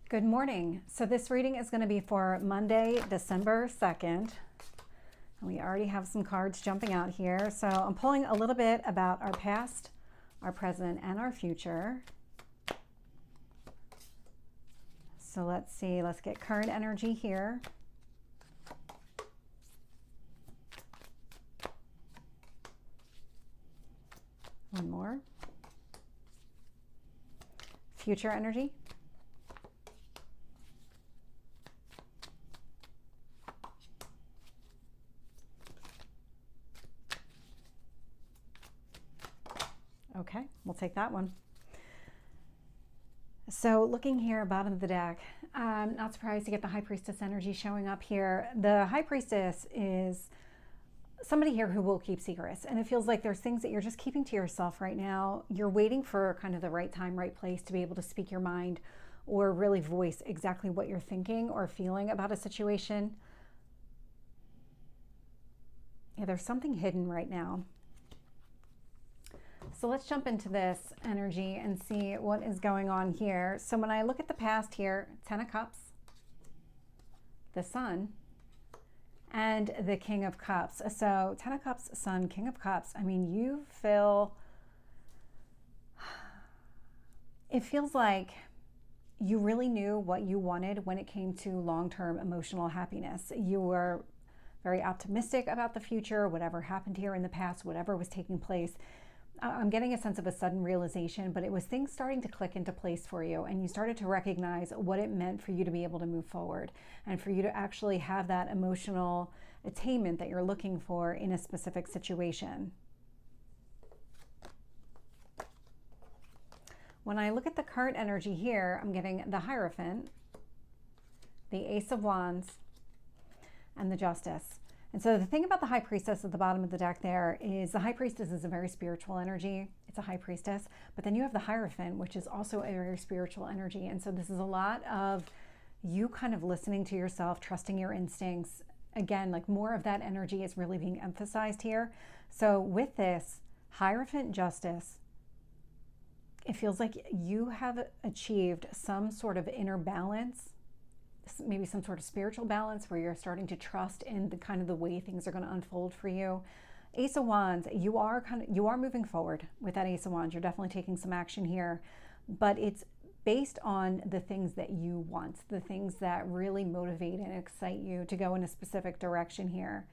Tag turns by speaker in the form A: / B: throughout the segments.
A: Good morning. So this reading is going to be for Monday, December 2nd. We already have some cards jumping out here. So I'm pulling a little bit about our past, our present, and our future. So let's see. Let's get current energy here. One more. Future energy. Okay, we'll take that one. So looking here, bottom of the deck, not surprised to get the High Priestess energy showing up here. The High Priestess is somebody here who will keep secrets. And it feels like there's things that you're just keeping to yourself right now. You're waiting for kind of the right time, right place to be able to speak your mind or really voice exactly what you're thinking or feeling about a situation. Yeah, there's something hidden right now. So let's jump into this energy and see what is going on here. So when I look at the past here, 10 of Cups, the Sun, and the King of Cups. So 10 of Cups, Sun, King of Cups. I mean, you feel, it feels like you really knew what you wanted when it came to long-term emotional happiness. You were very optimistic about the future, whatever happened here in the past, whatever was taking place. I'm getting a sense of a sudden realization, but it was things starting to click into place for you, and you started to recognize what it meant for you to be able to move forward and for you to actually have that emotional attainment that you're looking for in a specific situation. When I look at the current energy here, I'm getting the Hierophant, the Ace of Wands, and the Justice. And so the thing about the High Priestess at the bottom of the deck there is the High Priestess is a very spiritual energy. It's a High Priestess. But then you have the Hierophant, which is also a very spiritual energy. And so this is a lot of you kind of listening to yourself, trusting your instincts. Again, like more of that energy is really being emphasized here. So with this Hierophant, Justice, it feels like you have achieved some sort of inner balance, maybe some sort of spiritual balance where you're starting to trust in the kind of the way things are going to unfold for you. Ace of Wands, you are moving forward with that Ace of Wands. You're definitely taking some action here, but it's based on the things that you want, the things that really motivate and excite you to go in a specific direction here.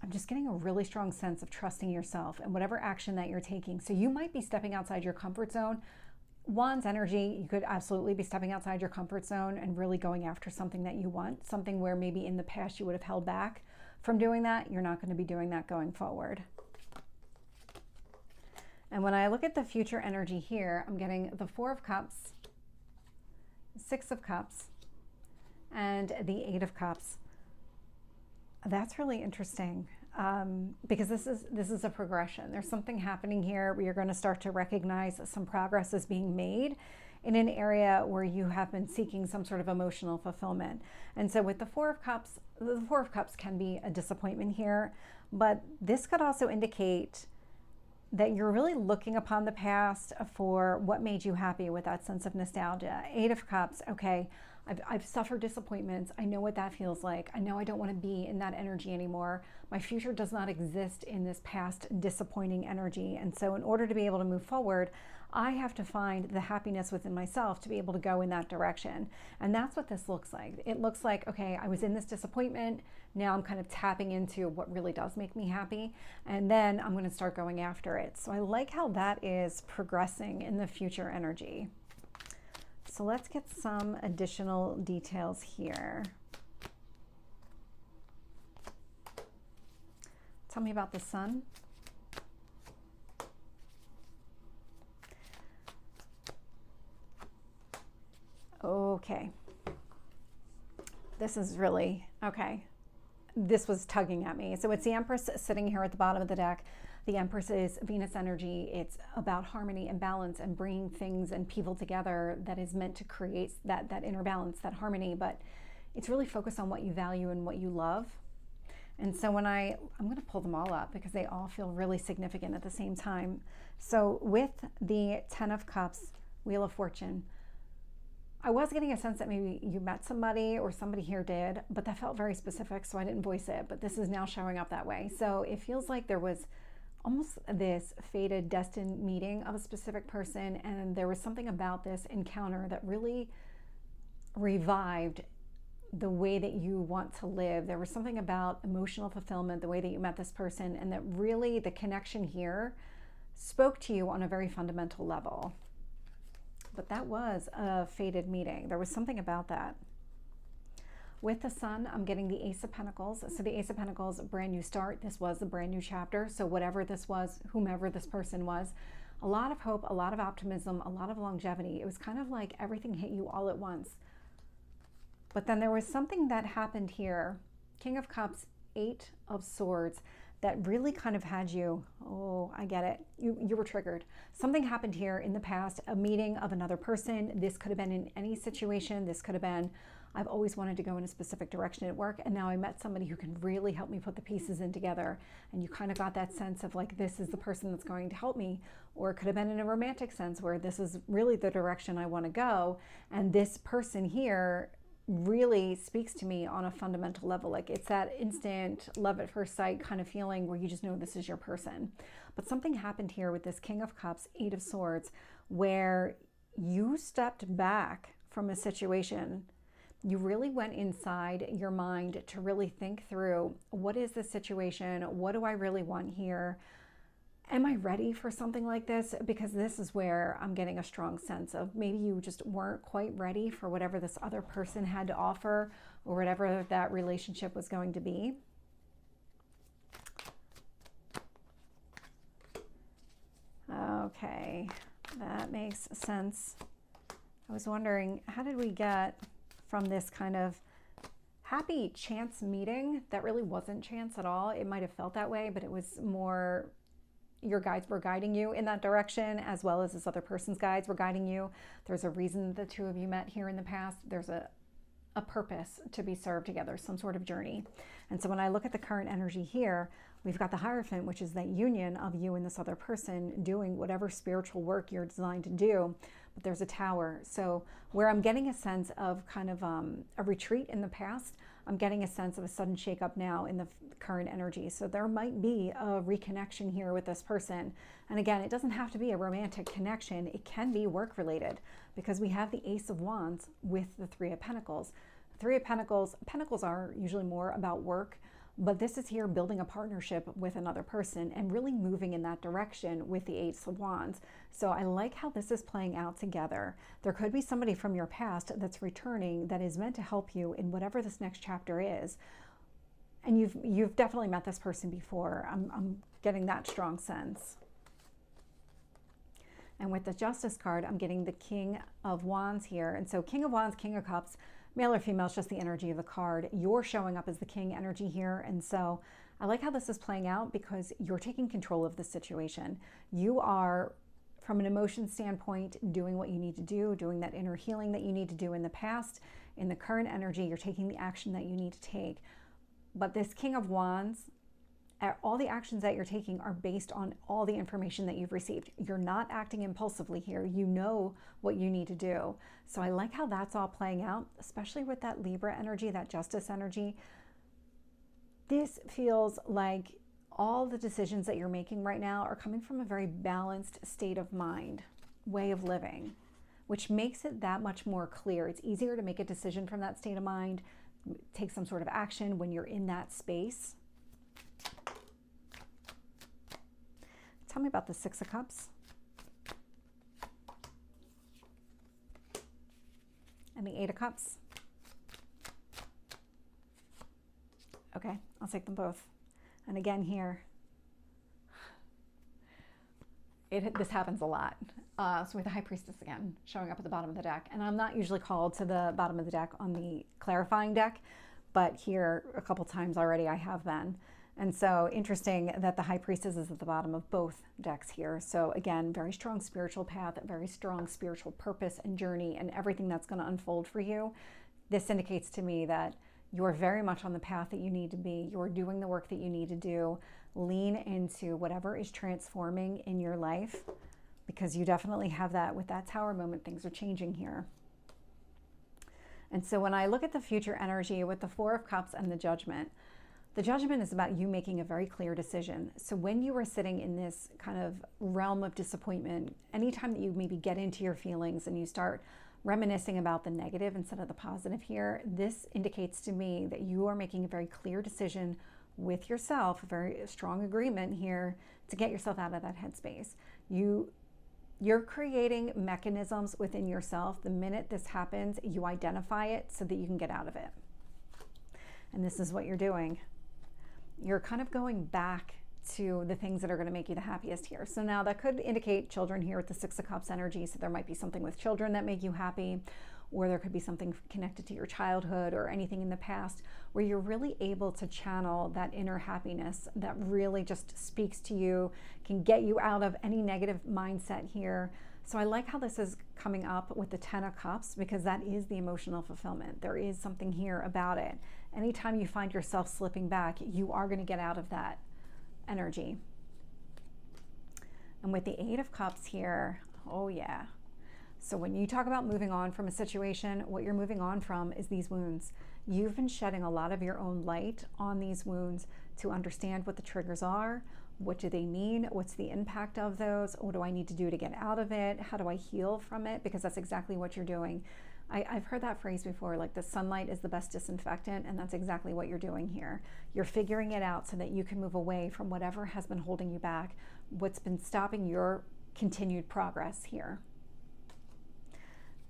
A: I'm just getting a really strong sense of trusting yourself and whatever action that you're taking. So you might be stepping outside your comfort zone. Wands energy, you could absolutely be stepping outside your comfort zone and really going after something that you want, something where maybe in the past you would have held back from doing that. You're not going to be doing that going forward. And when I look at the future energy here, I'm getting the Four of Cups, Six of Cups, and the Eight of Cups. That's really interesting. Because this is a progression. There's something happening here where you're going to start to recognize that some progress is being made in an area where you have been seeking some sort of emotional fulfillment. And so with the Four of Cups, the Four of Cups can be a disappointment here, but this could also indicate that you're really looking upon the past for what made you happy with that sense of nostalgia. Eight of Cups, okay, I've suffered disappointments. I know what that feels like. I know I don't want to be in that energy anymore. My future does not exist in this past disappointing energy. And so in order to be able to move forward, I have to find the happiness within myself to be able to go in that direction. And that's what this looks like. It looks like, okay, I was in this disappointment. Now I'm kind of tapping into what really does make me happy. And then I'm going to start going after it. So I like how that is progressing in the future energy. So let's get some additional details here. Tell me about the Sun. Okay. This is really, okay. This was tugging at me. So it's the Empress sitting here at the bottom of the deck. The Empress is Venus energy. It's about harmony and balance and bringing things and people together that is meant to create that inner balance, that harmony. But it's really focused on what you value and what you love. And so when I'm going to pull them all up because they all feel really significant at the same time. So with the Ten of Cups, Wheel of Fortune, I was getting a sense that maybe you met somebody or somebody here did, but that felt very specific, so I didn't voice it, but this is now showing up that way. So it feels like there was almost this fated, destined meeting of a specific person, and there was something about this encounter that really revived the way that you want to live. There was something about emotional fulfillment, the way that you met this person, and that really the connection here spoke to you on a very fundamental level. But that was a fated meeting. There was something about that. With the Sun, I'm getting the Ace of Pentacles. So the Ace of Pentacles, brand new start. This was a brand new chapter. So whatever this was, whomever this person was, a lot of hope, a lot of optimism, a lot of longevity. It was kind of like everything hit you all at once. But then there was something that happened here. King of Cups, Eight of Swords, that really kind of had you, oh, I get it. You were triggered. Something happened here in the past, a meeting of another person. This could have been in any situation. This could have been, I've always wanted to go in a specific direction at work, and now I met somebody who can really help me put the pieces in together. And you kind of got that sense of like, this is the person that's going to help me. Or it could have been in a romantic sense where this is really the direction I want to go. And this person here really speaks to me on a fundamental level. Like it's that instant love at first sight kind of feeling where you just know this is your person. But something happened here with this King of Cups, Eight of Swords, where you stepped back from a situation. You really went inside your mind to really think through, what is the situation? What do I really want here? Am I ready for something like this? Because this is where I'm getting a strong sense of maybe you just weren't quite ready for whatever this other person had to offer or whatever that relationship was going to be. Okay, that makes sense. I was wondering, how did we get from this kind of happy chance meeting that really wasn't chance at all? It might have felt that way, but it was more your guides were guiding you in that direction, as well as this other person's guides were guiding you. There's a reason the two of you met here in the past. There's a purpose to be served together, some sort of journey. And so when I look at the current energy here, we've got the Hierophant, which is that union of you and this other person doing whatever spiritual work you're designed to do. But there's a Tower. So where I'm getting a sense of kind of a retreat in the past, I'm getting a sense of a sudden shakeup now in the current energy. So there might be a reconnection here with this person. And again, it doesn't have to be a romantic connection. It can be work related, because we have the Ace of Wands with the Three of Pentacles. Three of Pentacles, Pentacles are usually more about work, but this is here building a partnership with another person and really moving in that direction with the Ace of Wands. So I like how this is playing out together. There could be somebody from your past that's returning that is meant to help you in whatever this next chapter is. And you've definitely met this person before. I'm getting that strong sense. And with the Justice card, I'm getting the King of Wands here. And so King of Wands, King of Cups, male or female, it's just the energy of the card. You're showing up as the king energy here. And so I like how this is playing out because you're taking control of the situation. You are, from an emotion standpoint, doing what you need to do, doing that inner healing that you need to do in the past. In the current energy, you're taking the action that you need to take. But this King of Wands, all the actions that you're taking are based on all the information that you've received. You're not acting impulsively here. You know what you need to do. So I like how that's all playing out, especially with that Libra energy, that Justice energy. This feels like all the decisions that you're making right now are coming from a very balanced state of mind, way of living, which makes it that much more clear. It's easier to make a decision from that state of mind, take some sort of action when you're in that space. Tell me about the Six of Cups and the Eight of Cups. Okay, I'll take them both. And again here, this happens a lot. So with the High Priestess again, showing up at the bottom of the deck. And I'm not usually called to the bottom of the deck on the clarifying deck, but here a couple times already I have been. And so interesting that the High Priestess is at the bottom of both decks here. So again, very strong spiritual path, very strong spiritual purpose and journey and everything that's going to unfold for you. This indicates to me that you're very much on the path that you need to be. You're doing the work that you need to do. Lean into whatever is transforming in your life, because you definitely have that with that Tower moment. Things are changing here. And so when I look at the future energy with the Four of Cups and the Judgment is about you making a very clear decision. So when you are sitting in this kind of realm of disappointment, anytime that you maybe get into your feelings and you start reminiscing about the negative instead of the positive here, this indicates to me that you are making a very clear decision with yourself, a very strong agreement here to get yourself out of that headspace. You're creating mechanisms within yourself. The minute this happens, you identify it so that you can get out of it. And this is what you're doing. You're kind of going back to the things that are going to make you the happiest here. So now that could indicate children here with the Six of Cups energy. So there might be something with children that make you happy, or there could be something connected to your childhood or anything in the past where you're really able to channel that inner happiness that really just speaks to you, can get you out of any negative mindset here. So I like how this is coming up with the Ten of Cups, because that is the emotional fulfillment. There is something here about it. Anytime you find yourself slipping back, you are going to get out of that energy. And with the Eight of Cups here, oh yeah. So when you talk about moving on from a situation, what you're moving on from is these wounds. You've been shedding a lot of your own light on these wounds to understand what the triggers are. What do they mean? What's the impact of those? What do I need to do to get out of it? How do I heal from it? Because that's exactly what you're doing. I've heard that phrase before, like the sunlight is the best disinfectant, and that's exactly what you're doing here. You're figuring it out so that you can move away from whatever has been holding you back, what's been stopping your continued progress here.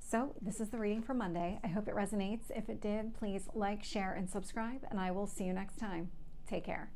A: So this is the reading for Monday. I hope it resonates. If it did, please like, share, and subscribe, and I will see you next time. Take care.